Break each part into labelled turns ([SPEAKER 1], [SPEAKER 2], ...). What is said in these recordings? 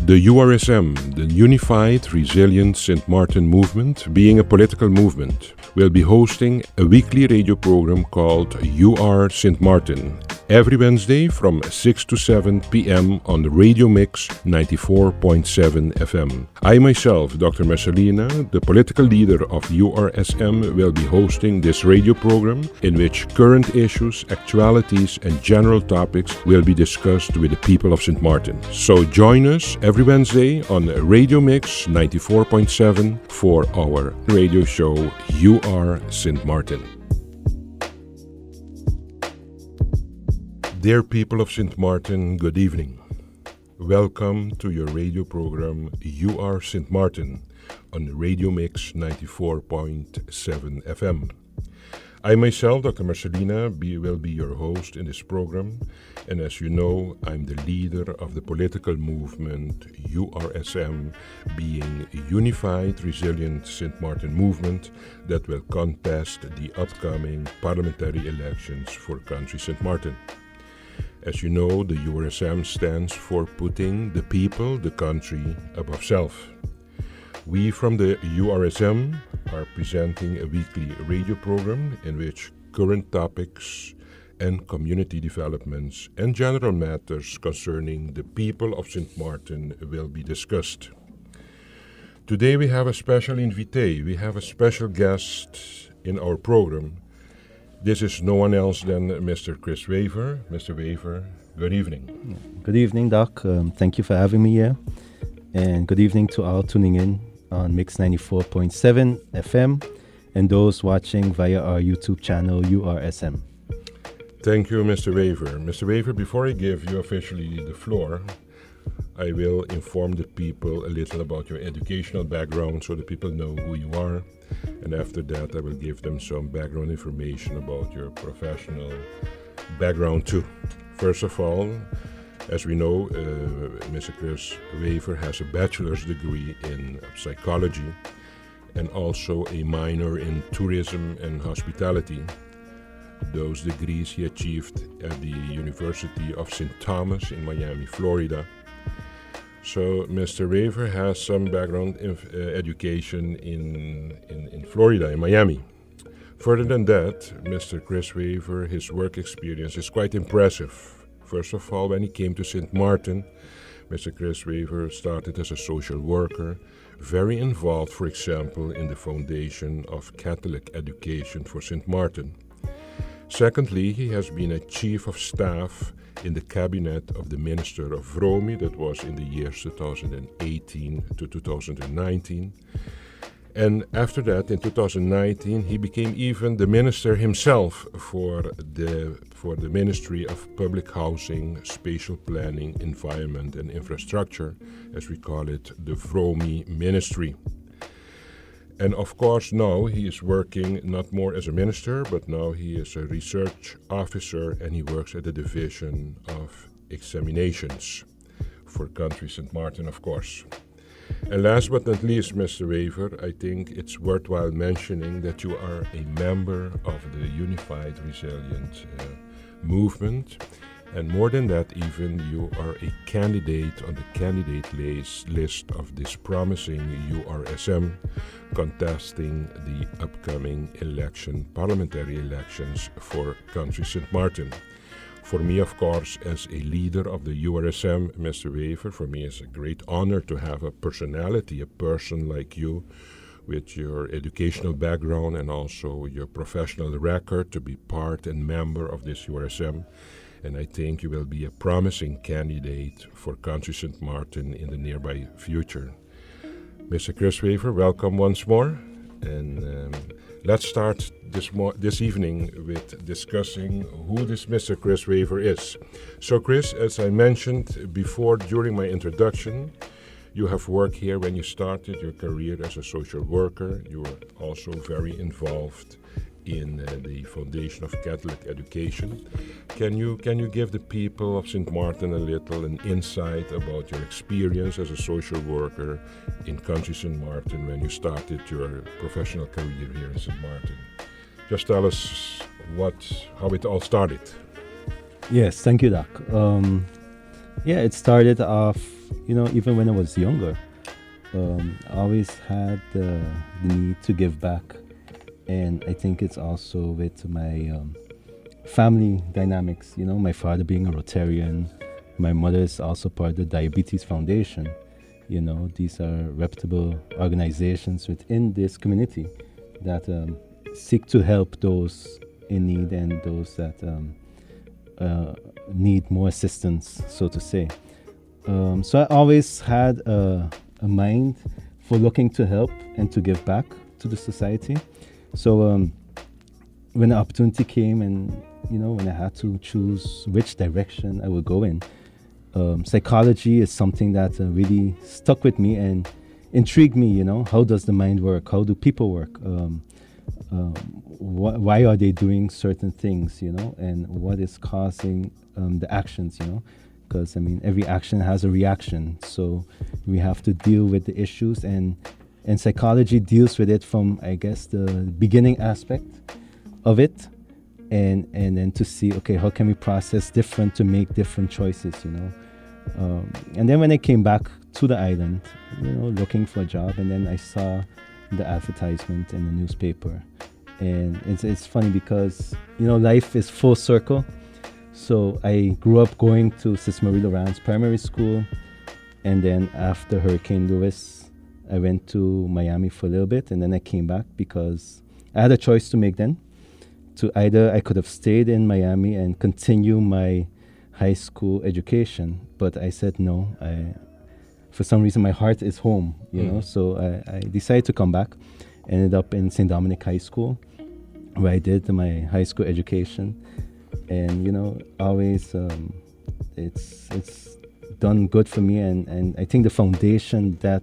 [SPEAKER 1] The URSM, the Unified Resilient Sint Maarten Movement, being a political movement, will be hosting a weekly radio program called UR Sint Maarten every Wednesday from 6 to 7 p.m. on the Radio Mix 94.7 FM. I myself, Dr. Messalina, the political leader of URSM, will be hosting this radio program in which current issues, actualities and general topics will be discussed with the people of Sint Maarten. So join us every Wednesday on Radio Mix 94.7 for our radio show UR Sint Maarten. Dear people of Sint Maarten, good evening. Welcome to your radio program UR Sint Maarten on Radio Mix 94.7 FM. I myself, Dr. Marcelina, will be your host in this program, and as you know, I'm the leader of the political movement URSM, being a Unified Resilient Sint Maarten movement that will contest the upcoming parliamentary elections for country Sint Maarten. As you know, the URSM stands for putting the people, the country, above self. We from the URSM are presenting a weekly radio program in which current topics and community developments and general matters concerning the people of Sint Maarten will be discussed. Today we have a special invitee. We have a special guest in our program. This is no one else than Mr. Chris Wever. Mr. Wever, good evening.
[SPEAKER 2] Good evening, Doc. Thank you for having me here. And good evening to all tuning in on Mix 94.7 FM and those watching via our YouTube channel, URSM.
[SPEAKER 1] Thank you, Mr. Wever. Mr. Wever, before I give you officially the floor, I will inform the people a little about your educational background so the people know who you are. And after that, I will give them some background information about your professional background too. First of all, as we know, Mr. Chris Wever has a bachelor's degree in psychology and also a minor in tourism and hospitality. Those degrees he achieved at the University of St. Thomas in Miami, Florida. So Mr. Wever has some background education in Florida, in Miami. Further than that, Mr. Chris Wever, his work experience is quite impressive. First of all, when he came to Sint Maarten, Mr. Chris Wever started as a social worker, very involved, for example, in the foundation of Catholic education for Sint Maarten. Secondly, he has been a chief of staff in the cabinet of the Minister of Vromi, that was in the years 2018 to 2019. And after that, in 2019, he became even the minister himself for the Ministry of Public Housing, Spatial Planning, Environment and Infrastructure, as we call it, the Vromi Ministry. And of course, now he is working not more as a minister, but now he is a research officer and he works at the Division of Examinations for country Sint Maarten, of course. And last but not least, Mr. Wever, I think it's worthwhile mentioning that you are a member of the Unified Resilient movement. And more than that, even you are a candidate on the candidate list of this promising URSM contesting the upcoming parliamentary elections for country Sint Maarten. For me, of course, as a leader of the URSM, Mr. Wever, for me it's a great honor to have a personality, a person like you, with your educational background and also your professional record to be part and member of this URSM. And I think you will be a promising candidate for country Sint Maarten in the nearby future. Mr. Chris Wever, welcome once more. And let's start this evening with discussing who this Mr. Chris Wever is. So Chris, as I mentioned before during my introduction, you have worked here when you started your career as a social worker. You were also very involved in the foundation of Catholic education. Can you give the people of Sint Maarten a little an insight about your experience as a social worker in country Sint Maarten when you started your professional career here in Sint Maarten? Just tell us how it all started.
[SPEAKER 2] Yes, thank you, Doc. It started off even when I was younger, I always had the need to give back. And I think it's also with my family dynamics, my father being a Rotarian, my mother is also part of the Diabetes Foundation. These are reputable organizations within this community that seek to help those in need and those that need more assistance, so to say. So I always had a mind for looking to help and to give back to the society. So when the opportunity came and, when I had to choose which direction I would go in, psychology is something that really stuck with me and intrigued me. How does the mind work? How do people work? Why are they doing certain things? And what is causing the actions? Because every action has a reaction, so we have to deal with the issues, and psychology deals with it from, I guess, the beginning aspect of it, and then to see, okay, how can we process different to make different choices? And then when I came back to the island, looking for a job, and then I saw the advertisement in the newspaper, and it's funny because life is full circle. So I grew up going to Sis Marie Laurence Primary School, and then after Hurricane Lewis, I went to Miami for a little bit, and then I came back because I had a choice to make then. To either I could have stayed in Miami and continue my high school education, but I said no. For some reason, my heart is home, so I decided to come back. Ended up in St. Dominic High School, where I did my high school education. And always it's done good for me, and I think the foundation that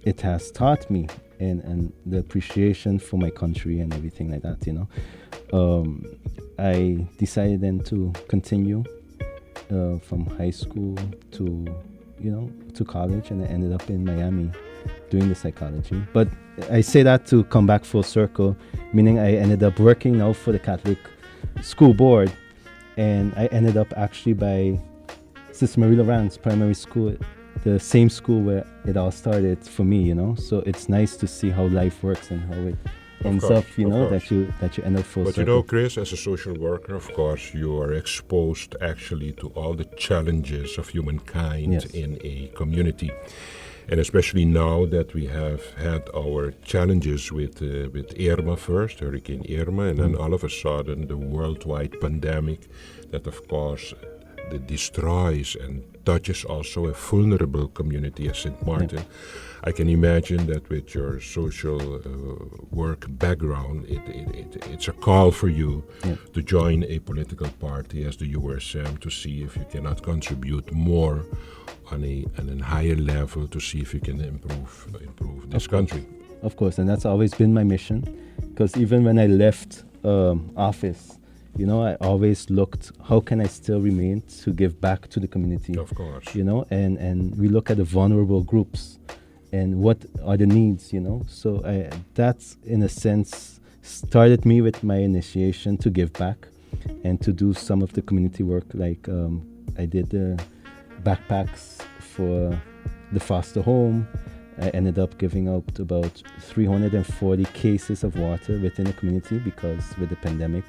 [SPEAKER 2] it has taught me, and the appreciation for my country and everything like that, I decided then to continue from high school to college, and I ended up in Miami doing the psychology. But I say that to come back full circle, meaning I ended up working now for the Catholic School Board, and I ended up actually by Sis Marie Laurence Primary School, the same school where it all started for me, So it's nice to see how life works and how it ends up, that you end up full circle.
[SPEAKER 1] But Chris, as a social worker, of course, you are exposed actually to all the challenges of humankind in a community. And especially now that we have had our challenges with Irma first, Hurricane Irma, and then all of a sudden the worldwide pandemic that, of course, that destroys and touches also a vulnerable community as Sint Maarten. I can imagine that with your social work background, it's a call for you to join a political party as the URSM to see if you cannot contribute more on a higher level to see if you can improve this country.
[SPEAKER 2] Of course, and that's always been my mission, because even when I left office, I always looked, how can I still remain to give back to the community?
[SPEAKER 1] Of course.
[SPEAKER 2] And we look at the vulnerable groups and what are the needs, So that's, in a sense, started me with my initiation to give back and to do some of the community work. Like I did the backpacks for the foster home. I ended up giving out about 340 cases of water within the community because with the pandemic,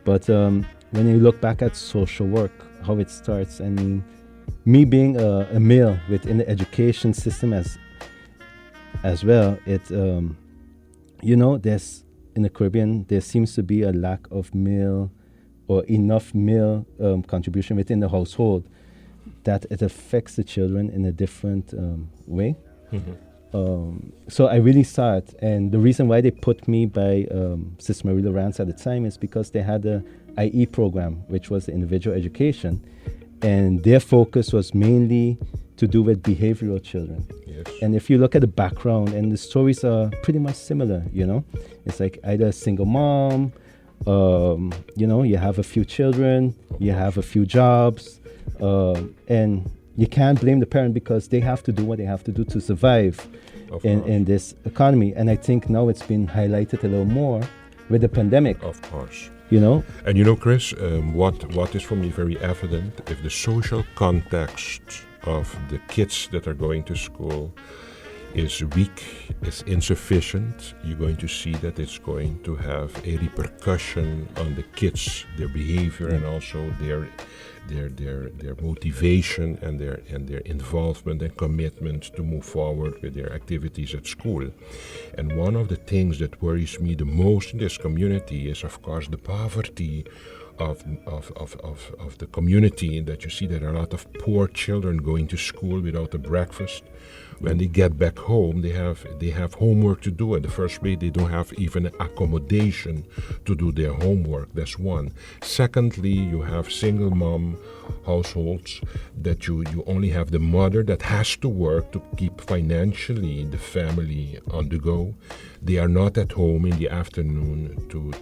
[SPEAKER 2] But when you look back at social work, how it starts, me being a male within the education system as well, there's in the Caribbean, there seems to be a lack of male or enough male contribution within the household that it affects the children in a different way. Mm-hmm. So I really saw it, and the reason why they put me by Sis Marie Laurence at the time is because they had the IE program, which was the individual education, and their focus was mainly to do with behavioral children.
[SPEAKER 1] Yes.
[SPEAKER 2] And if you look at the background, and the stories are pretty much similar, it's like either a single mom, you have a few children, you have a few jobs, and you can't blame the parent because they have to do what they have to do to survive in this economy. And I think now it's been highlighted a little more with the pandemic,
[SPEAKER 1] Of course.
[SPEAKER 2] you know.
[SPEAKER 1] And you know, Chris, what is for me very evident, if the social context of the kids that are going to school is weak, is insufficient, you're going to see that it's going to have a repercussion on the kids, their behavior, and also their motivation and their involvement and commitment to move forward with their activities at school. And one of the things that worries me the most in this community is, of course, the poverty of the community, that you see that there are a lot of poor children going to school without a breakfast. When they get back home, they have homework to do. In the first place, they don't have even accommodation to do their homework. That's one. Secondly, you have single mom households that you only have the mother that has to work to keep financially the family on the go. They are not at home in the afternoon to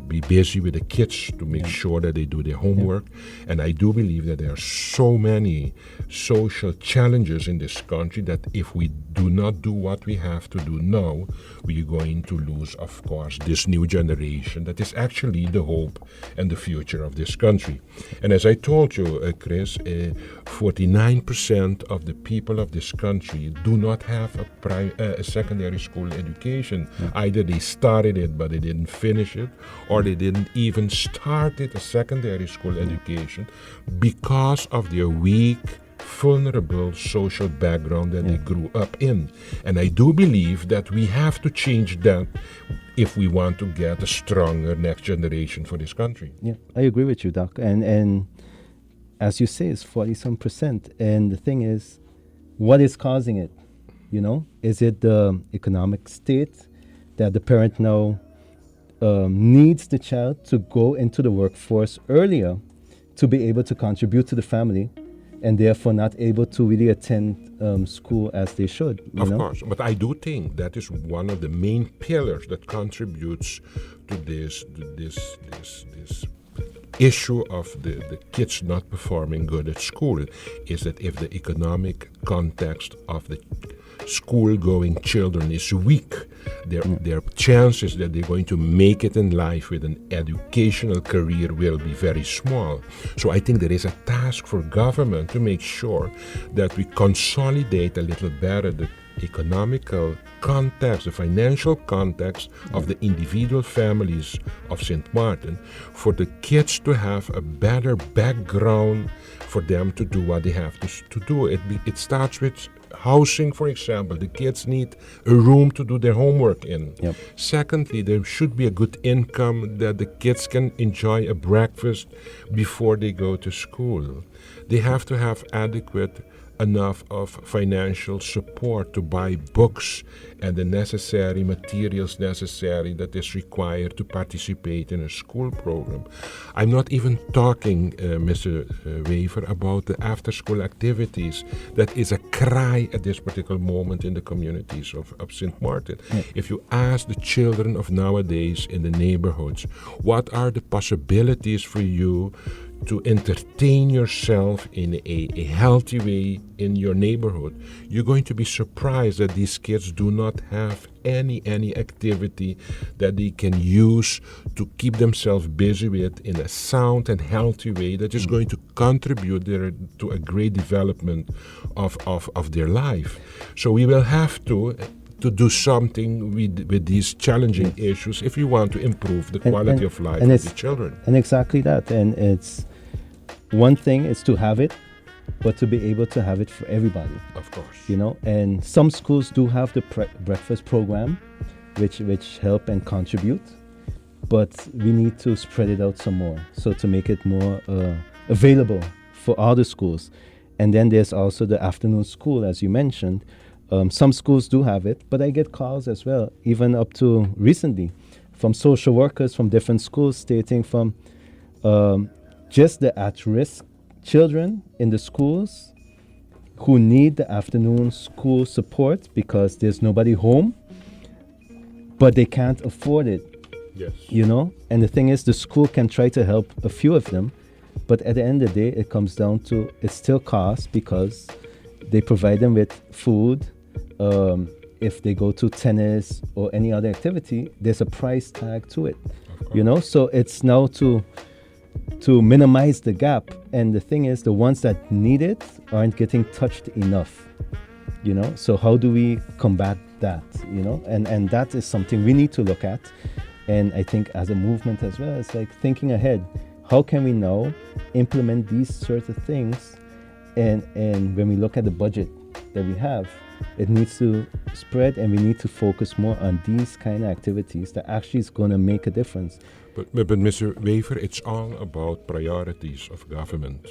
[SPEAKER 1] be busy with the kids to make sure that they do their homework. And I do believe that there are so many social challenges in this country that if we do not do what we have to do now, we are going to lose, of course, this new generation that is actually the hope and the future of this country. And as I told you, Chris, 49% of the people of this country do not have a secondary school education. Either they started it but they didn't finish it, or they didn't even start a secondary school education because of their weak, vulnerable social background that they grew up in. And I do believe that we have to change that if we want to get a stronger next generation for this country.
[SPEAKER 2] Yeah, I agree with you, Doc. And as you say, it's 40-some%. And the thing is, what is causing it? You know, is it the economic state that the parent now needs the child to go into the workforce earlier to be able to contribute to the family, and therefore not able to really attend school as they should?
[SPEAKER 1] Of course, but I do think that is one of the main pillars that contributes to this issue of the kids not performing good at school, is that if the economic context of the school-going children is weak, their chances that they're going to make it in life with an educational career will be very small. So I think there is a task for government to make sure that we consolidate a little better the economical context, the financial context of the individual families of Sint Maarten, for the kids to have a better background for them to do what they have to do. It starts with housing, for example. The kids need a room to do their homework in.
[SPEAKER 2] Yep.
[SPEAKER 1] Secondly, there should be a good income that the kids can enjoy a breakfast before they go to school. They have to have adequate enough of financial support to buy books and the necessary materials necessary that is required to participate in a school program. I'm not even talking, Mr. Wever, about the after-school activities. That is a cry at this particular moment in the communities of Sint Maarten.
[SPEAKER 2] Yeah.
[SPEAKER 1] If you ask the children of nowadays in the neighborhoods, what are the possibilities for you to entertain yourself in a healthy way in your neighborhood, you're going to be surprised that these kids do not have any activity that they can use to keep themselves busy with in a sound and healthy way that is going to contribute to a great development of their life. So we will have to do something with these challenging issues if you want to improve the quality of life of the children.
[SPEAKER 2] And exactly that. And it's one thing is to have it, but to be able to have it for everybody.
[SPEAKER 1] Of course.
[SPEAKER 2] You know, and some schools do have the breakfast program, which help and contribute, but we need to spread it out some more, so to make it more available for all the schools. And then there's also the afternoon school, as you mentioned. Some schools do have it, but I get calls as well, even up to recently, from social workers from different schools stating from just the at-risk children in the schools who need the afternoon school support because there's nobody home, but they can't afford it.
[SPEAKER 1] Yes.
[SPEAKER 2] You know? And the thing is, the school can try to help a few of them, but at the end of the day, it comes down to it still costs because they provide them with food, if they go to tennis or any other activity, there's a price tag to it. So it's now to minimize the gap. And the thing is, the ones that need it aren't getting touched enough. So how do we combat that? And that is something we need to look at. And I think as a movement as well, it's like thinking ahead. How can we now implement these sorts of things? And when we look at the budget that we have, it needs to spread, and we need to focus more on these kind of activities that actually is going to make a difference.
[SPEAKER 1] But Mr. Wever, it's all about priorities of government.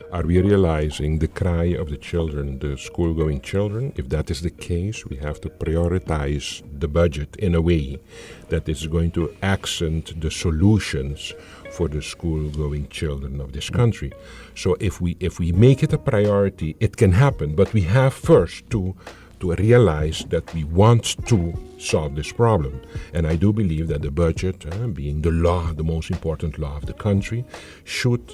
[SPEAKER 1] Are we realizing the cry of the children, the school-going children? If that is the case, we have to prioritize the budget in a way that is going to accent the solutions for the school-going children of this country. So if we make it a priority, it can happen, but we have first to realize that we want to solve this problem. And I do believe that the budget, being the law, the most important law of the country, should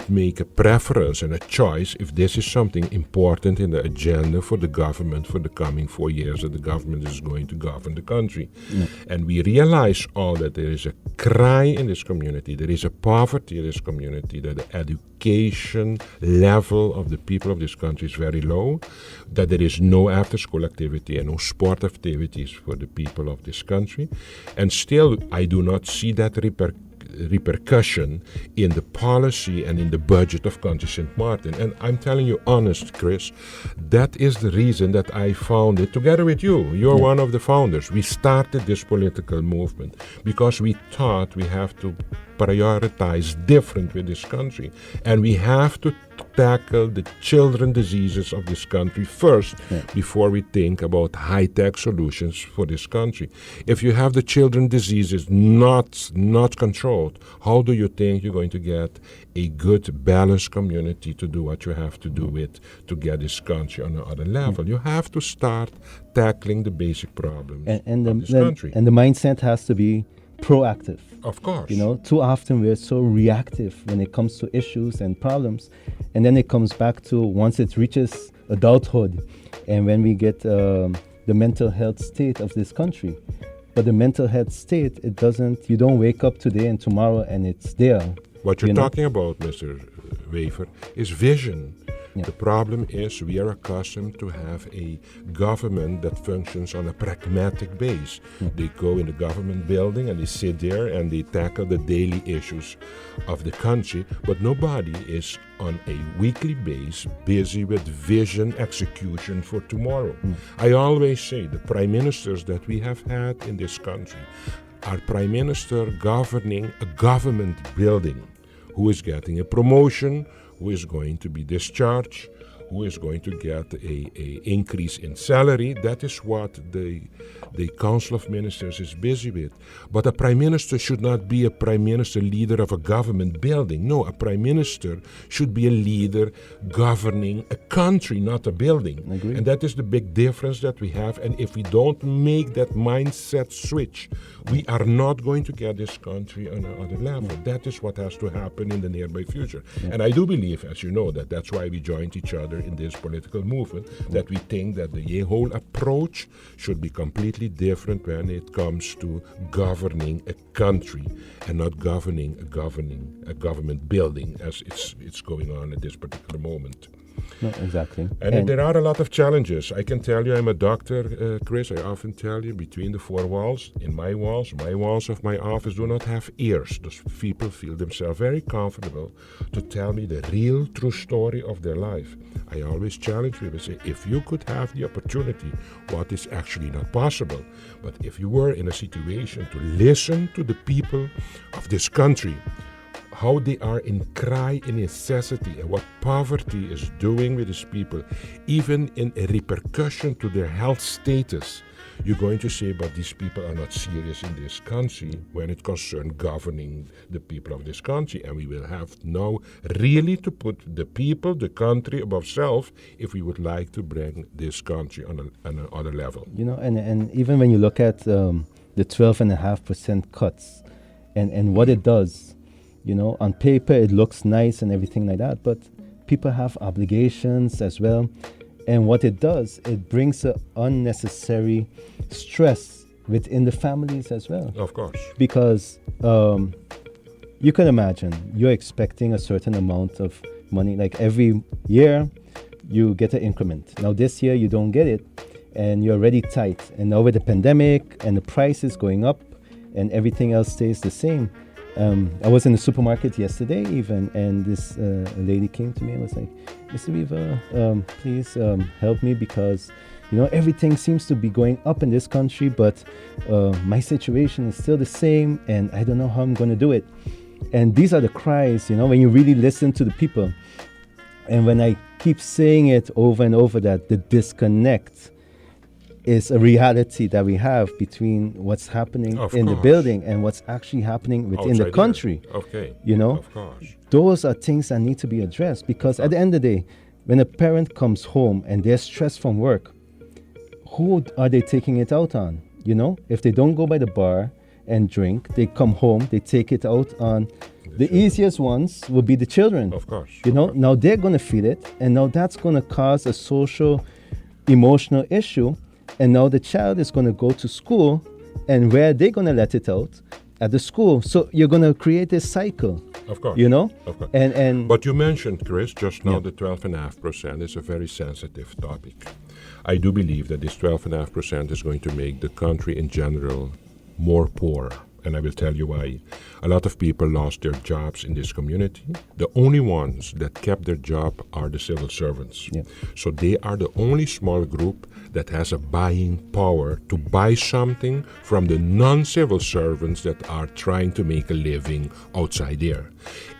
[SPEAKER 1] make a preference and a choice if this is something important in the agenda for the government for the coming 4 years that the government is going to govern the country. And we realize all that there is a cry in this community, there is a poverty in this community, that the education level of the people of this country is very low, that there is no after-school activity and no sport activities for the people of this country. And still, I do not see that repercussion in the policy and in the budget of Country Sint Maarten. And I'm telling you honest, Chris, that is the reason that I founded, together with you, you're one of the founders. We started this political movement because we thought we have to prioritize different with this country. And we have to tackle the children diseases of this country first before we think about high-tech solutions for this country. If you have the children diseases not controlled, how do you think you're going to get a good balanced community to do what you have to do with to get this country on another level? You have to start tackling the basic problems of this country.
[SPEAKER 2] And the mindset has to be proactive.
[SPEAKER 1] Of course.
[SPEAKER 2] Too often we're so reactive when it comes to issues and problems. And then it comes back to once it reaches adulthood and when we get the mental health state of this country. But the mental health state, you don't wake up today and tomorrow and it's there.
[SPEAKER 1] What you're talking about, Mr. Wever, is vision. The problem is we are accustomed to have a government that functions on a pragmatic base. They go in the government building and they sit there and they tackle the daily issues of the country, but nobody is on a weekly base busy with vision execution for tomorrow. I always say the prime ministers that we have had in this country are prime minister governing a government building, who is getting a promotion, who is going to be discharged, who is going to get a increase in salary. That is what the Council of Ministers is busy with. But a prime minister should not be a prime minister leader of a government building. No, a prime minister should be a leader governing a country, not a building.
[SPEAKER 2] Agreed.
[SPEAKER 1] And that is the big difference that we have. And if we don't make that mindset switch, we are not going to get this country on another level. That is what has to happen in the nearby future. And I do believe, as you know, that's why we joined each other in this political movement, that we think that the whole approach should be completely different when it comes to governing a country and not governing a government building as it's going on at this particular moment.
[SPEAKER 2] No, exactly.
[SPEAKER 1] And there are a lot of challenges. I can tell you, I'm a doctor, Chris. I often tell you, between the four walls, my walls of my office do not have ears. Those people feel themselves very comfortable to tell me the real, true story of their life. I always challenge people, say, if you could have the opportunity, what is actually not possible, but if you were in a situation to listen to the people of this country, how they are in cry, in necessity, and what poverty is doing with these people, even in a repercussion to their health status, you're going to say, but these people are not serious in this country when it concerns governing the people of this country. And we will have now really to put the people, the country above self, if we would like to bring this country on another level.
[SPEAKER 2] And even when you look at the 12.5% cuts and what it does, on paper it looks nice and everything like that, but people have obligations as well. And what it does, it brings a unnecessary stress within the families as well.
[SPEAKER 1] Of course.
[SPEAKER 2] Because you can imagine you're expecting a certain amount of money. Like every year, you get an increment. Now this year, you don't get it, and you're already tight. And now with the pandemic and the prices going up and everything else stays the same. I was in the supermarket yesterday even, and this lady came to me and was like, Mr. Wever, please help me because, everything seems to be going up in this country, but my situation is still the same and I don't know how I'm going to do it. And these are the cries, when you really listen to the people. And when I keep saying it over and over that the disconnect is a reality that we have between what's happening in the building and what's actually happening within the country.
[SPEAKER 1] Okay. Of course.
[SPEAKER 2] Those are things that need to be addressed because at the end of the day, when a parent comes home and they're stressed from work, who are they taking it out on? If they don't go by the bar and drink, they come home, they take it out on the easiest ones will be the children.
[SPEAKER 1] Of course.
[SPEAKER 2] Now they're going to feel it, and now that's going to cause a social, emotional issue. And now the child is going to go to school, and where they're going to let it out at the school. So you're going to create this cycle.
[SPEAKER 1] Of course.
[SPEAKER 2] Of
[SPEAKER 1] course.
[SPEAKER 2] And
[SPEAKER 1] but you mentioned, Chris, just now the 12.5% is a very sensitive topic. I do believe that this 12.5% is going to make the country in general more poor. And I will tell you why. A lot of people lost their jobs in this community. The only ones that kept their job are the civil servants.
[SPEAKER 2] Yeah.
[SPEAKER 1] So they are the only small group that has a buying power to buy something from the non-civil servants that are trying to make a living outside there.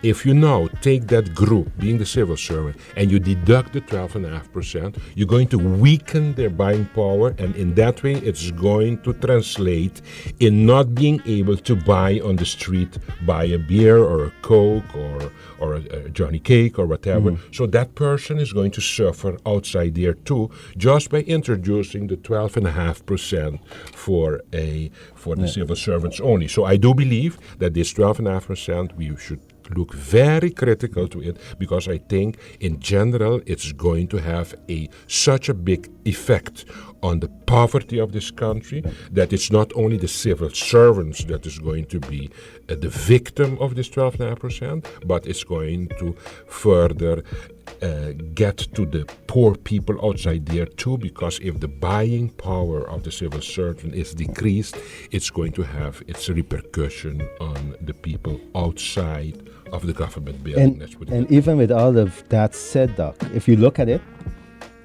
[SPEAKER 1] If you now take that group, being the civil servant, and you deduct the 12.5%, you're going to weaken their buying power, and in that way it's going to translate in not being able to buy on the street, buy a beer or a Coke or a Johnny Cake or whatever. Mm-hmm. So that person is going to suffer outside there too, just by introducing the 12.5% for the civil servants only. So I do believe that this 12.5%, we should look very critical to it, because I think in general it's going to have such a big effect on the poverty of this country that it's not only the civil servants that is going to be the victim of this 12.5%, but it's going to further get to the poor people outside there too, because if the buying power of the civil servant is decreased, it's going to have its repercussion on the people outside of the government building.
[SPEAKER 2] And even with all of that said, Doc, if you look at it,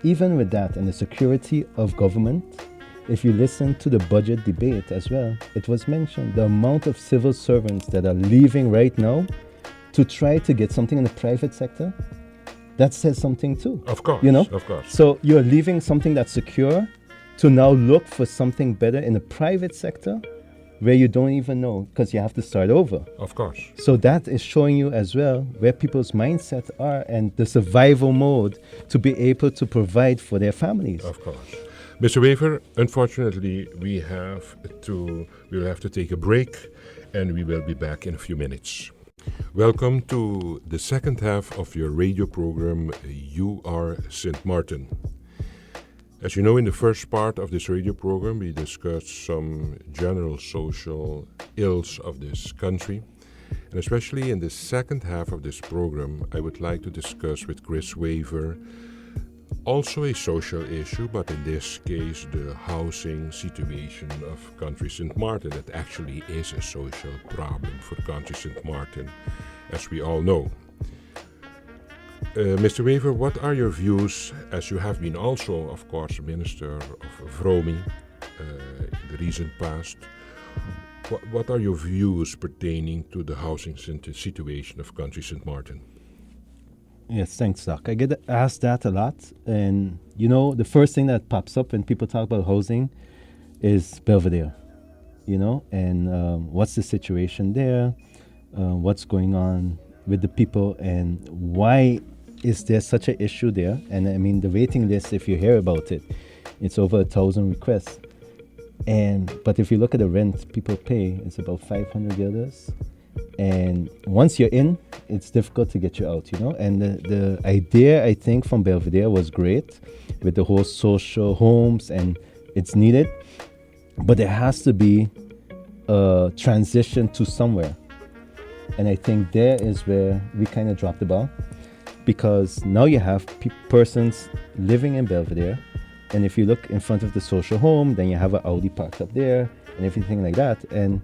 [SPEAKER 2] even with that and the security of government, if you listen to the budget debate as well, it was mentioned the amount of civil servants that are leaving right now to try to get something in the private sector. That says something too.
[SPEAKER 1] Of course. Of course.
[SPEAKER 2] So you're leaving something that's secure to now look for something better in the private sector where you don't even know, because you have to start over.
[SPEAKER 1] Of course.
[SPEAKER 2] So that is showing you as well where people's mindsets are and the survival mode to be able to provide for their families.
[SPEAKER 1] Of course. Mr. Wever, unfortunately, we will have to take a break, and we will be back in a few minutes. Welcome to the second half of your radio program, You Are Sint Maarten. As you know, in the first part of this radio program, we discussed some general social ills of this country. And especially in the second half of this program, I would like to discuss with Chris Wever also a social issue, but in this case, the housing situation of country Sint Maarten. That actually is a social problem for country Sint Maarten, as we all know. Mr. Wever, what are your views, as you have been also, of course, Minister of Vromi in the recent past? What are your views pertaining to the housing situation of country Sint Maarten?
[SPEAKER 2] Yes, thanks, Doc. I get asked that a lot. And, the first thing that pops up when people talk about housing is Belvedere, and what's the situation there, what's going on with the people, and why is there such an issue there? And I mean, the waiting list, if you hear about it, it's over 1,000 requests. But if you look at the rent people pay, it's about $500. And once you're in, it's difficult to get you out, you know. And the idea, I think, from Belvedere was great with the whole social homes, and it's needed. But there has to be a transition to somewhere. And I think there is where we kind of dropped the ball, because now you have persons living in Belvedere, and if you look in front of the social home, then you have an Audi parked up there and everything like that. And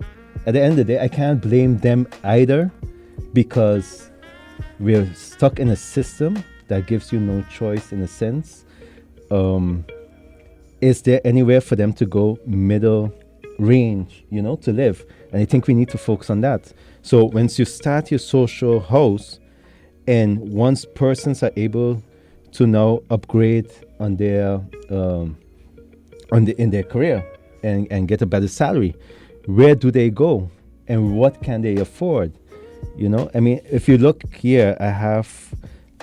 [SPEAKER 2] at the end of the day, I can't blame them either, because we're stuck in a system that gives you no choice in a sense. Is there anywhere for them to go middle range, you know, to live? And I think we need to focus on that. So once you start your social house, and once persons are able to now upgrade on their in their career and get a better salary, where do they go and what can they afford? You know, I mean, if you look here, I have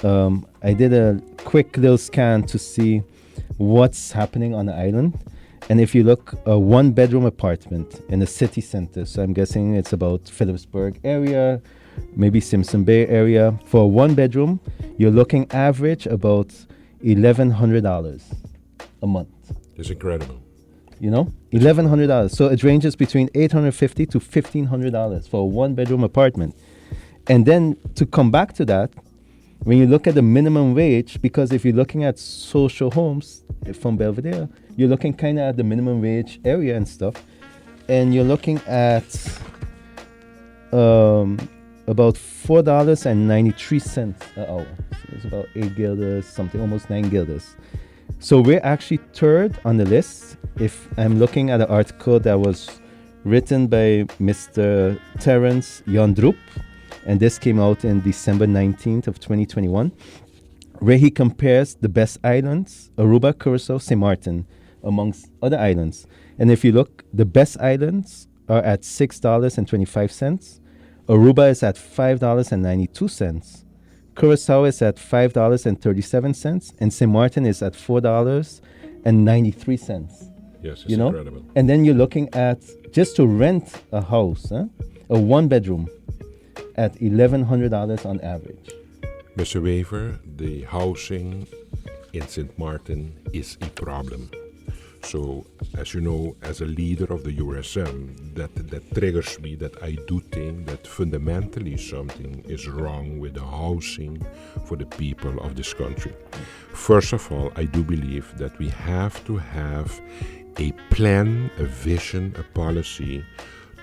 [SPEAKER 2] I did a quick little scan to see what's happening on the island. And if you look, a one-bedroom apartment in the city center, so I'm guessing it's about Phillipsburg area, maybe Simpson Bay area. For a one-bedroom, you're looking average about $1,100 a month.
[SPEAKER 1] It's incredible.
[SPEAKER 2] You know, $1,100. So it ranges between $850 to $1,500 for a one-bedroom apartment. And then to come back to that, when you look at the minimum wage, because if you're looking at social homes from Belvedere, you're looking kind of at the minimum wage area and stuff, and you're looking at about $4.93 an hour. So it's about 8 guilders, something, almost 9 guilders. So we're actually third on the list. If I'm looking at an article that was written by Mr. Terence Yondrup, and this came out in December 19th of 2021, where he compares the best islands, Aruba, Curacao, Sint Maarten, amongst other islands. And if you look, the best islands are at $6.25. Aruba is at $5.92. Curacao is at $5.37. And Sint Maarten is at $4.93.
[SPEAKER 1] Yes, it's
[SPEAKER 2] you know?
[SPEAKER 1] incredible.
[SPEAKER 2] And then you're looking at, just to rent a house, a one-bedroom, at $1,100 on average.
[SPEAKER 1] Mr. Wever, the housing in Sint Maarten is a problem. So, as you know, as a leader of the URSM, that triggers me that I do think that fundamentally something is wrong with the housing for the people of this country. First of all, I do believe that we have to have a plan, a vision, a policy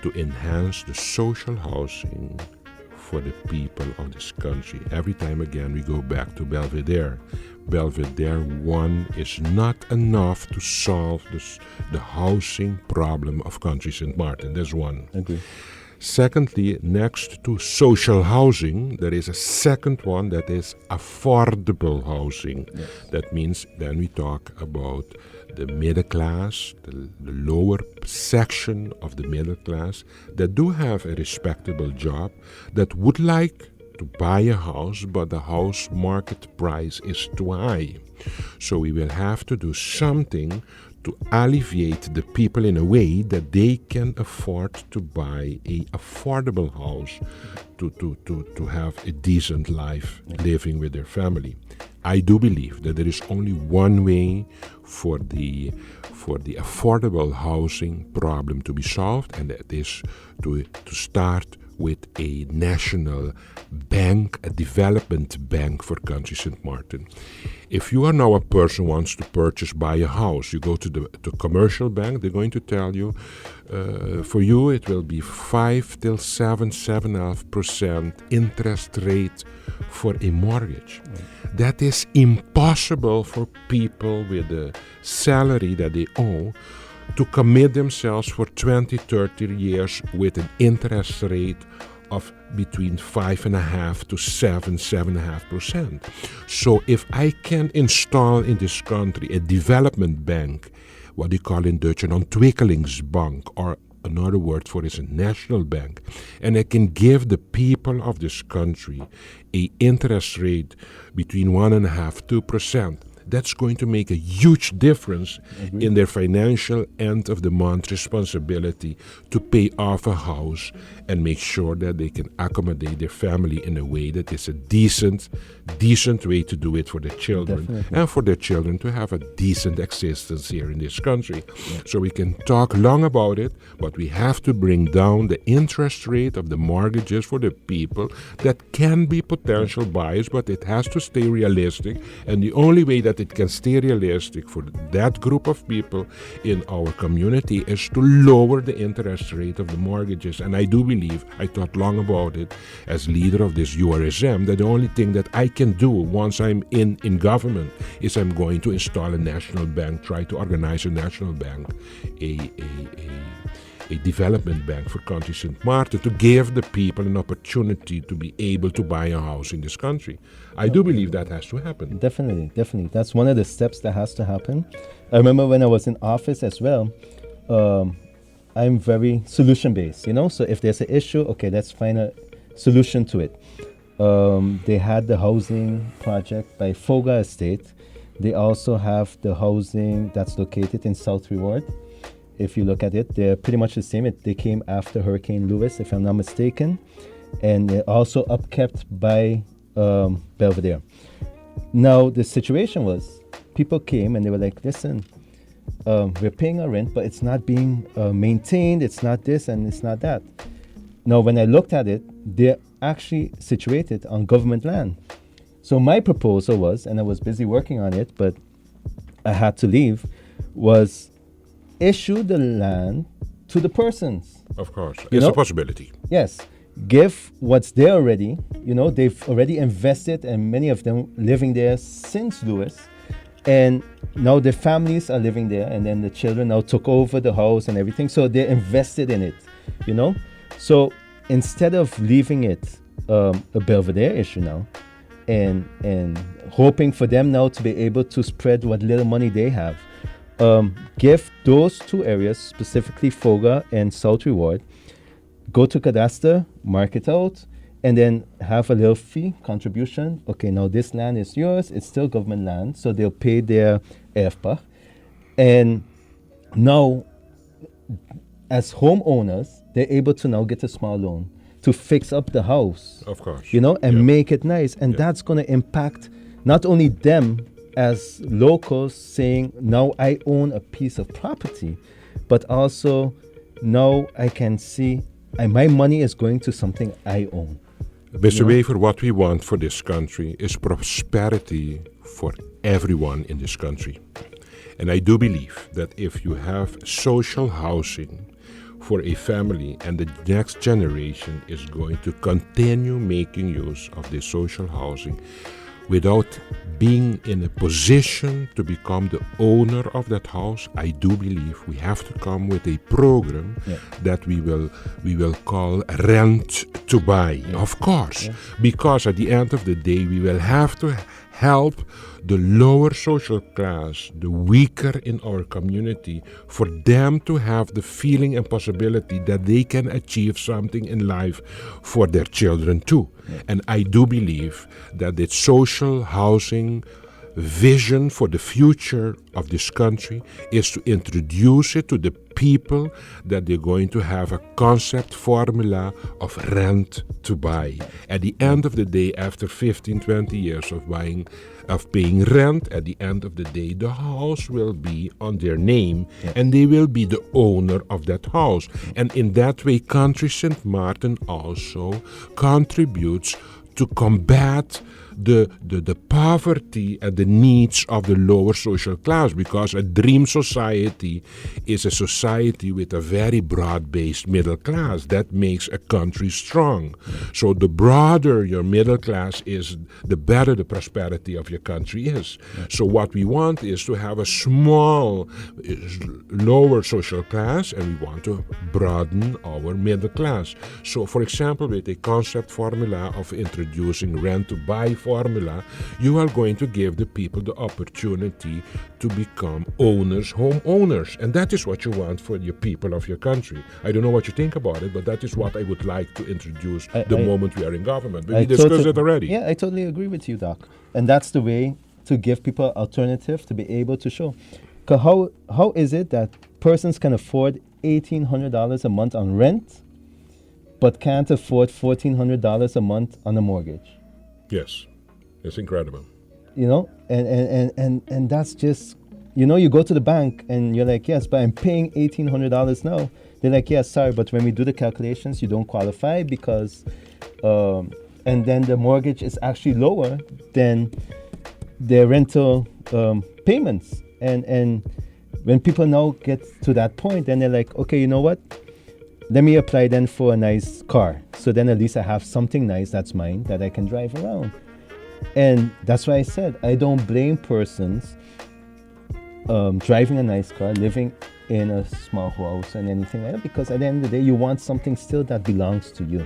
[SPEAKER 1] to enhance the social housing for the people of this country. Every time again we go back to Belvedere. Belvedere 1 is not enough to solve the housing problem of country Sint Maarten. That's one.
[SPEAKER 2] Agree.
[SPEAKER 1] Secondly, next to social housing, there is a second one that is affordable housing.
[SPEAKER 2] Yes.
[SPEAKER 1] That means then we talk about the middle class, the lower section of the middle class that do have a respectable job, that would like to buy a house, but the house market price is too high. So we will have to do something to alleviate the people in a way that they can afford to buy a affordable house to have a decent life living with their family. I do believe that there is only one way for the affordable housing problem to be solved, and that is to start with a national bank, a development bank for country Sint Maarten. If you are now a person who wants to buy a house, you go to the commercial bank, they're going to tell you, for you it will be 5 till 7.5% interest rate for a mortgage. That is impossible for people with the salary that they owe to commit themselves for 20, 30 years with an interest rate of between 5.5 to 7.5%. So if I can install in this country a development bank, what they call in Dutch an ontwikkelingsbank, or another word for it is a national bank, and I can give the people of this country a interest rate between 1.5 to 2%, that's going to make a huge difference in their financial end of the month responsibility to pay off a house and make sure that they can accommodate their family in a way that is a decent way to do it for their children.
[SPEAKER 2] Definitely.
[SPEAKER 1] And for their children to have a decent existence here in this country. So we can talk long about it, but we have to bring down the interest rate of the mortgages for the people that can be potential buyers, but it has to stay realistic. And the only way that it can stay realistic for that group of people in our community is to lower the interest rate of the mortgages. And I do believe, I thought long about it as leader of this URSM, that the only thing that I can do once I'm in government is I'm going to install a national bank, try to organize a national bank, a development bank for country Sint Maarten, to give the people an opportunity to be able to buy a house in this country. I do believe that has to happen.
[SPEAKER 2] Definitely. That's one of the steps that has to happen. I remember when I was in office as well, I'm very solution-based, So if there's an issue, okay, let's find a solution to it. They had the housing project by Foga Estate. They also have the housing that's located in South Reward. If you look at it, they're pretty much the same. They came after Hurricane Lewis, if I'm not mistaken. And they're also upkept by Belvedere. Now, the situation was, people came and they were like, listen, we're paying our rent, but it's not being maintained. It's not this and it's not that. Now, when I looked at it, they're actually situated on government land. So my proposal was, and I was busy working on it, but I had to leave, was issue the land to the persons.
[SPEAKER 1] Of course. It's a possibility.
[SPEAKER 2] Yes. Give what's there already. They've already invested, and many of them living there since Lewis. And now the families are living there, and then the children now took over the house and everything. So they're invested in it, So instead of leaving it a Belvedere issue now, and hoping for them now to be able to spread what little money they have, give those two areas, specifically Foga and South Reward, go to cadastre, mark it out, and then have a little fee contribution. Okay, now this land is yours. It's still government land, so they'll pay their erfpacht. And now, as homeowners, they're able to now get a small loan to fix up the house.
[SPEAKER 1] Of course.
[SPEAKER 2] And make it nice. And that's going to impact not only them as locals saying, now I own a piece of property, but also now I can see my money is going to something I own.
[SPEAKER 1] Mr. Wever, what we want for this country is prosperity for everyone in this country. And I do believe that if you have social housing for a family and the next generation is going to continue making use of this social housing without being in a position to become the owner of that house, I do believe we have to come with a program that we will call rent to buy. Of course, because at the end of the day, we will have to help the lower social class, the weaker in our community, for them to have the feeling and possibility that they can achieve something in life for their children too. And I do believe that the social housing vision for the future of this country is to introduce it to the people, that they're going to have a concept formula of rent to buy. At the end of the day, after 15, 20 years of paying rent, at the end of the day, the house will be on their name and they will be the owner of that house. And in that way, country Sint Maarten also contributes to combat the poverty and the needs of the lower social class, because a dream society is a society with a very broad-based middle class that makes a country strong. So the broader your middle class is, the better the prosperity of your country is. So what we want is to have a small, lower social class, and we want to broaden our middle class. So for example, with a concept formula of introducing rent-to-buy formula, you are going to give the people the opportunity to become owners, homeowners. And that is what you want for your people of your country. I don't know what you think about it, but that is what I would like to introduce the moment we are in government. But we discussed it already.
[SPEAKER 2] Yeah, I totally agree with you, Doc. And that's the way to give people alternative to be able to show. 'Cause how is it that persons can afford $1,800 a month on rent, but can't afford $1,400 a month on a mortgage?
[SPEAKER 1] Yes, it's incredible.
[SPEAKER 2] You know, and that's just, you know, you go to the bank and you're like, yes, but I'm paying $1,800 now. They're like, yes, sorry, but when we do the calculations, you don't qualify because, and then the mortgage is actually lower than their rental payments. And when people now get to that point, then they're like, okay, you know what? Let me apply then for a nice car. So then at least I have something nice that's mine that I can drive around. And that's why I said I don't blame persons driving a nice car, living in a small house and anything like that, because at the end of the day, you want something still that belongs to you.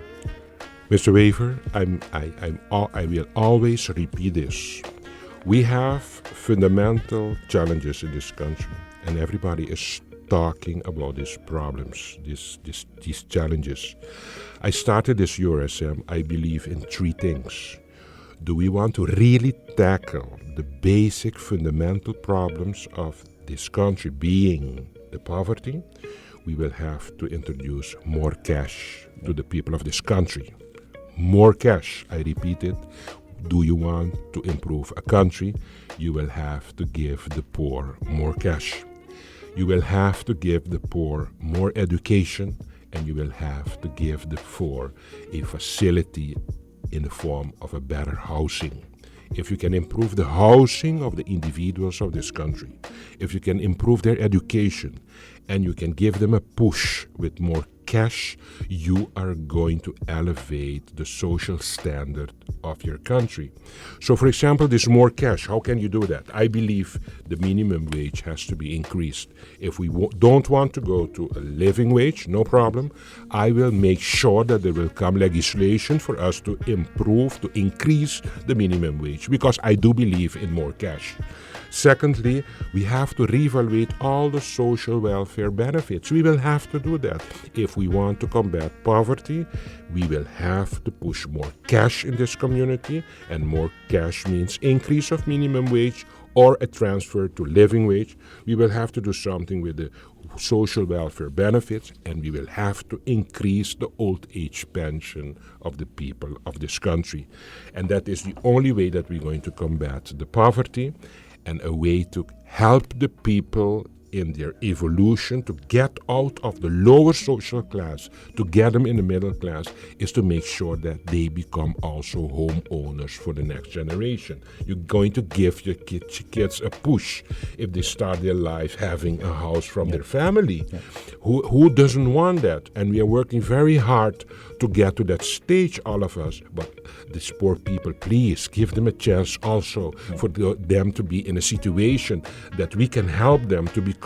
[SPEAKER 1] Mr. Wever, I will always repeat this. We have fundamental challenges in this country, and everybody is talking about these problems, these challenges. I started this URSM, I believe, in three things. Do we want to really tackle the basic fundamental problems of this country, being the poverty? We will have to introduce more cash to the people of this country. More cash, I repeat it. Do you want to improve a country? You will have to give the poor more cash. You will have to give the poor more education, and you will have to give the poor a facility in the form of a better housing. If you can improve the housing of the individuals of this country, if you can improve their education, and you can give them a push with more cash, you are going to elevate the social standard of your country. So, for example, this more cash, how can you do that? I believe the minimum wage has to be increased. If we don't want to go to a living wage, no problem. I will make sure that there will come legislation for us to improve, to increase the minimum wage, because I do believe in more cash. Secondly, we have to reevaluate all the social welfare benefits. We will have to do that. If we want to combat poverty, we will have to push more cash in this community, and more cash means increase of minimum wage or a transfer to living wage. We will have to do something with the social welfare benefits, and we will have to increase the old age pension of the people of this country. And that is the only way that we're going to combat the poverty, and a way to help the people in their evolution to get out of the lower social class, to get them in the middle class, is to make sure that they become also homeowners for the next generation. You're going to give your kids a push if they start their life having a house from their family. Who doesn't want that? And we are working very hard to get to that stage, all of us. But these poor people, please give them a chance also for them to be in a situation that we can help them to become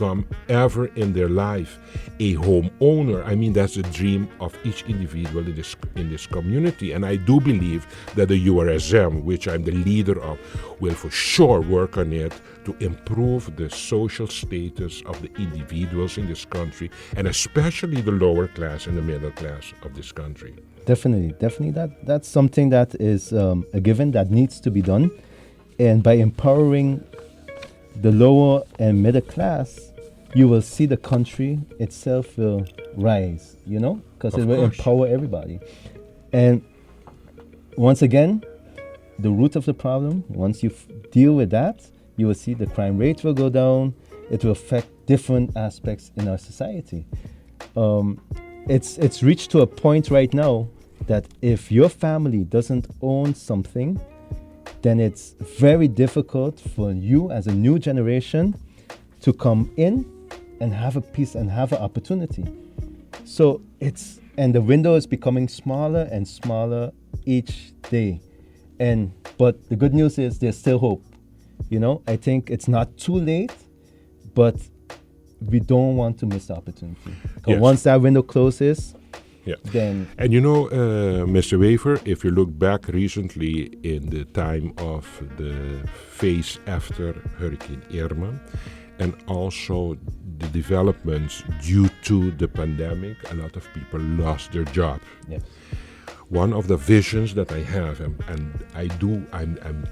[SPEAKER 1] ever in their life a homeowner. I mean, that's the dream of each individual in this community. And I do believe that the URSM, which I'm the leader of, will for sure work on it to improve the social status of the individuals in this country, and especially the lower class and the middle class of this country.
[SPEAKER 2] Definitely. That's something that is a given that needs to be done. And by empowering the lower and middle class, you will see the country itself will rise, you know, because it will empower everybody. And once again, the root of the problem, once you deal with that, you will see the crime rate will go down. It will affect different aspects in our society. It's reached to a point right now that if your family doesn't own something, then it's very difficult for you as a new generation to come in and have a piece and have an opportunity. So and the window is becoming smaller and smaller each day. But the good news is there's still hope. You know, I think it's not too late, but we don't want to miss the opportunity. Because once that window closes, then...
[SPEAKER 1] And you know, Mr. Wever, if you look back recently in the time of the phase after Hurricane Irma, and also the developments due to the pandemic, a lot of people lost their job.
[SPEAKER 2] Yes.
[SPEAKER 1] One of the visions that I have, and I'm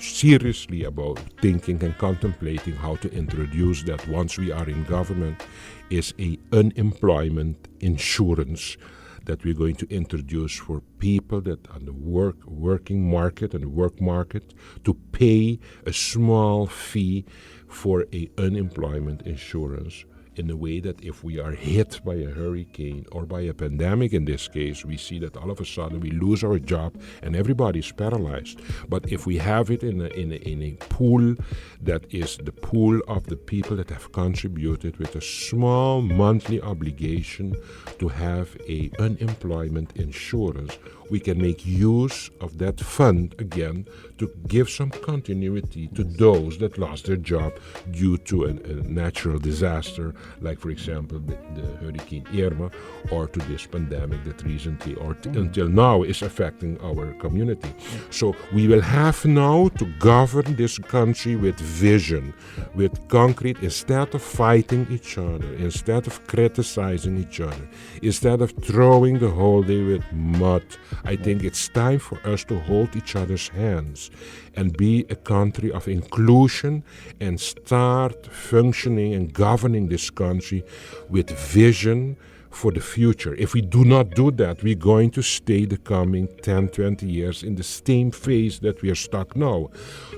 [SPEAKER 1] seriously about thinking and contemplating how to introduce that once we are in government is a unemployment insurance that we're going to introduce for people that are on the working market and the work market to pay a small fee for a unemployment insurance, in a way that if we are hit by a hurricane or by a pandemic in this case, we see that all of a sudden we lose our job and everybody's paralyzed. But if we have it in a pool that is the pool of the people that have contributed with a small monthly obligation to have a unemployment insurance, we can make use of that fund again to give some continuity to those that lost their job due to a natural disaster, like for example the Hurricane Irma, or to this pandemic that recently or until now is affecting our community. So we will have now to govern this country with vision, with concrete, instead of fighting each other, instead of criticizing each other, instead of throwing the whole day with mud. I think it's time for us to hold each other's hands and be a country of inclusion and start functioning and governing this country with vision for the future. If we do not do that, we're going to stay the coming 10, 20 years in the same phase that we are stuck now.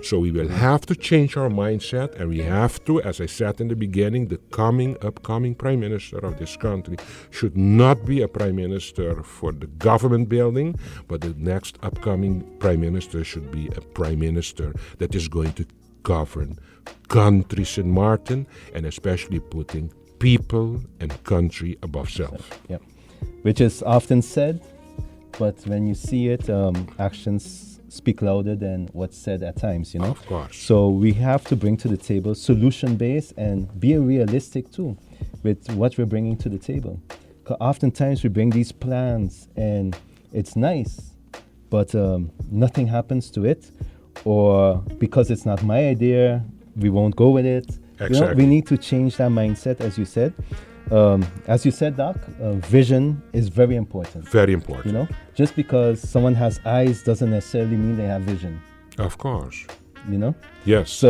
[SPEAKER 1] So we will have to change our mindset, and we have to, as I said in the beginning, the upcoming Prime Minister of this country should not be a Prime Minister for the government building, but the next upcoming Prime Minister should be a Prime Minister that is going to govern country Sint Maarten, and especially putting people and country above self.
[SPEAKER 2] Yeah, which is often said, but when you see it, actions speak louder than what's said at times,
[SPEAKER 1] Of course.
[SPEAKER 2] So we have to bring to the table solution-based and be realistic too with what we're bringing to the table. 'Cause oftentimes we bring these plans and it's nice, but nothing happens to it, or because it's not my idea, we won't go with it.
[SPEAKER 1] Exactly.
[SPEAKER 2] We need to change that mindset, as you said. As you said, Doc, vision is very important.
[SPEAKER 1] Very important.
[SPEAKER 2] Just because someone has eyes doesn't necessarily mean they have vision.
[SPEAKER 1] Of course.
[SPEAKER 2] So,
[SPEAKER 1] Yes.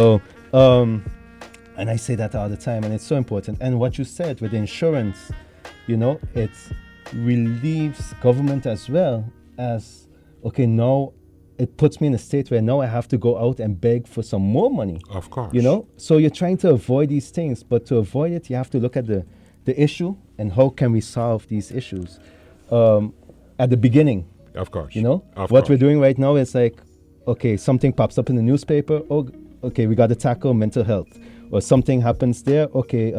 [SPEAKER 2] and I say that all the time, and it's so important. And what you said with insurance, it relieves government as well as, okay, now it puts me in a state where now I have to go out and beg for some more money.
[SPEAKER 1] Of course.
[SPEAKER 2] So you're trying to avoid these things, but to avoid it, you have to look at the issue and how can we solve these issues at the beginning.
[SPEAKER 1] Of course.
[SPEAKER 2] What we're doing right now is like, okay, something pops up in the newspaper. Oh, okay, we got to tackle mental health, or something happens there. Okay,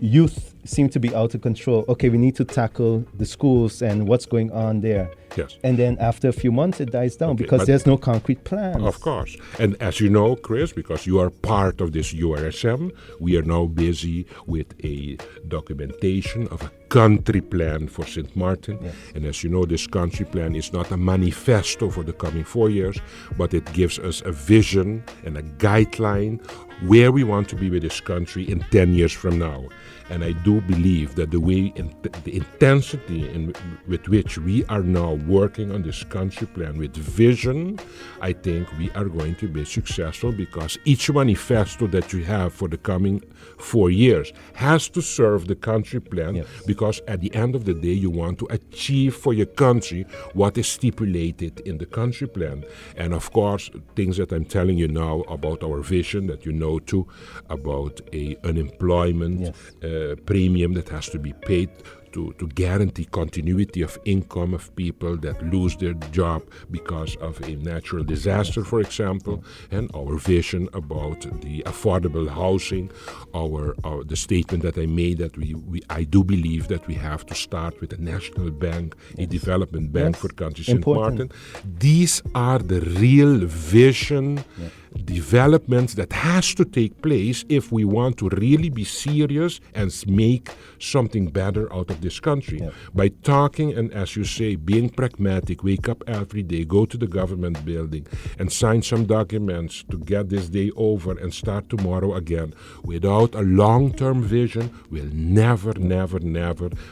[SPEAKER 2] youth seem to be out of control. Okay, we need to tackle the schools and what's going on there.
[SPEAKER 1] Yes.
[SPEAKER 2] And then after a few months, it dies down because there's no concrete plans.
[SPEAKER 1] Of course. And as you know, Chris, because you are part of this URSM, we are now busy with a documentation of a country plan for Sint Maarten.
[SPEAKER 2] Yes.
[SPEAKER 1] And as you know, this country plan is not a manifesto for the coming 4 years, but it gives us a vision and a guideline where we want to be with this country in 10 years from now. And I do believe that the way, the intensity with which we are now working on this country plan with vision, I think we are going to be successful, because each manifesto that you have for the coming 4 years has to serve the country plan.
[SPEAKER 2] Yes.
[SPEAKER 1] Because at the end of the day, you want to achieve for your country what is stipulated in the country plan. And of course, things that I'm telling you now about our vision, that you know too, about a unemployment premium that has to be paid to guarantee continuity of income of people that lose their job because of a natural disaster, for example, and our vision about the affordable housing, the statement that I made that I do believe that we have to start with a national bank, a development bank for country Sint Maarten. These are the real vision developments that has to take place if we want to really be serious and make something better out of this country. By talking and, as you say, being pragmatic, wake up every day, go to the government building and sign some documents to get this day over and start tomorrow again, without a long-term vision, will never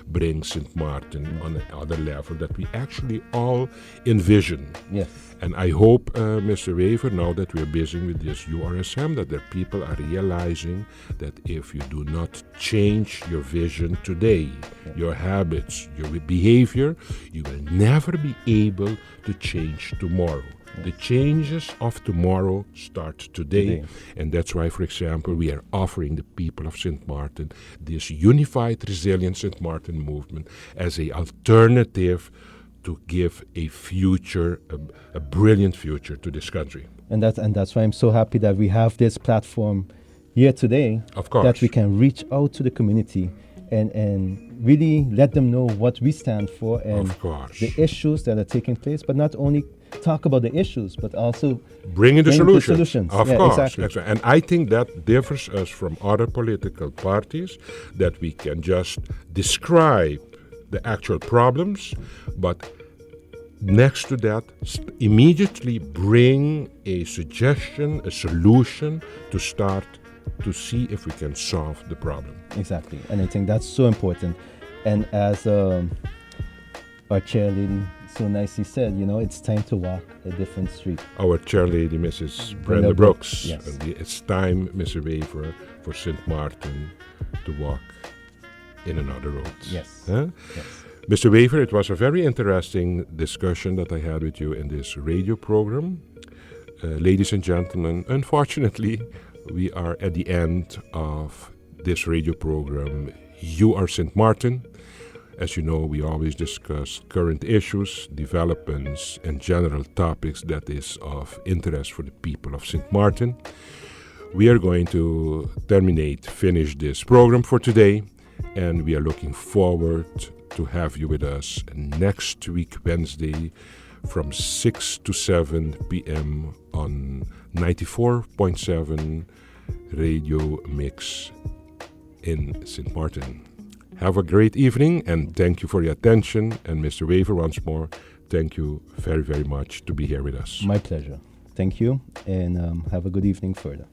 [SPEAKER 1] bring Sint Maarten on another level that we actually all envision.
[SPEAKER 2] Yes.
[SPEAKER 1] And I hope, Mr. Wever, now that we're busy with this URSM, that the people are realizing that if you do not change your vision today, your habits, your behavior, you will never be able to change tomorrow. The changes of tomorrow start today. And that's why, for example, we are offering the people of Sint Maarten this unified, resilient Sint Maarten movement as an alternative to give a future, a brilliant future to this country.
[SPEAKER 2] And that's why I'm so happy that we have this platform here today.
[SPEAKER 1] Of course.
[SPEAKER 2] That we can reach out to the community and really let them know what we stand for and the issues that are taking place, but not only talk about the issues, but also
[SPEAKER 1] bring in the solutions. Of course.
[SPEAKER 2] Exactly.
[SPEAKER 1] And I think that differs us from other political parties, that we can just describe the actual problems, but next to that, immediately bring a suggestion, a solution to start to see if we can solve the problem.
[SPEAKER 2] Exactly. And I think that's so important. And as our chairlady so nicely said, it's time to walk a different street.
[SPEAKER 1] Our chairlady, Mrs. Brenda Brooks.
[SPEAKER 2] Yes.
[SPEAKER 1] It's time, Mr. Wever, for Sint Maarten to walk in another road.
[SPEAKER 2] Yes.
[SPEAKER 1] Huh?
[SPEAKER 2] Yes.
[SPEAKER 1] Mr. Wever, it was a very interesting discussion that I had with you in this radio program. Ladies and gentlemen, unfortunately, we are at the end of this radio program. You are Sint Maarten. As you know, we always discuss current issues, developments, and general topics that is of interest for the people of Sint Maarten. We are going to finish this program for today, and we are looking forward to have you with us next week, Wednesday, from 6 to 7 p.m. on 94.7 Radio Mix in Sint Maarten. Have a great evening, and thank you for your attention. And Mr. Wever, once more, thank you very, very much to be here with us.
[SPEAKER 2] My pleasure. Thank you, and have a good evening further.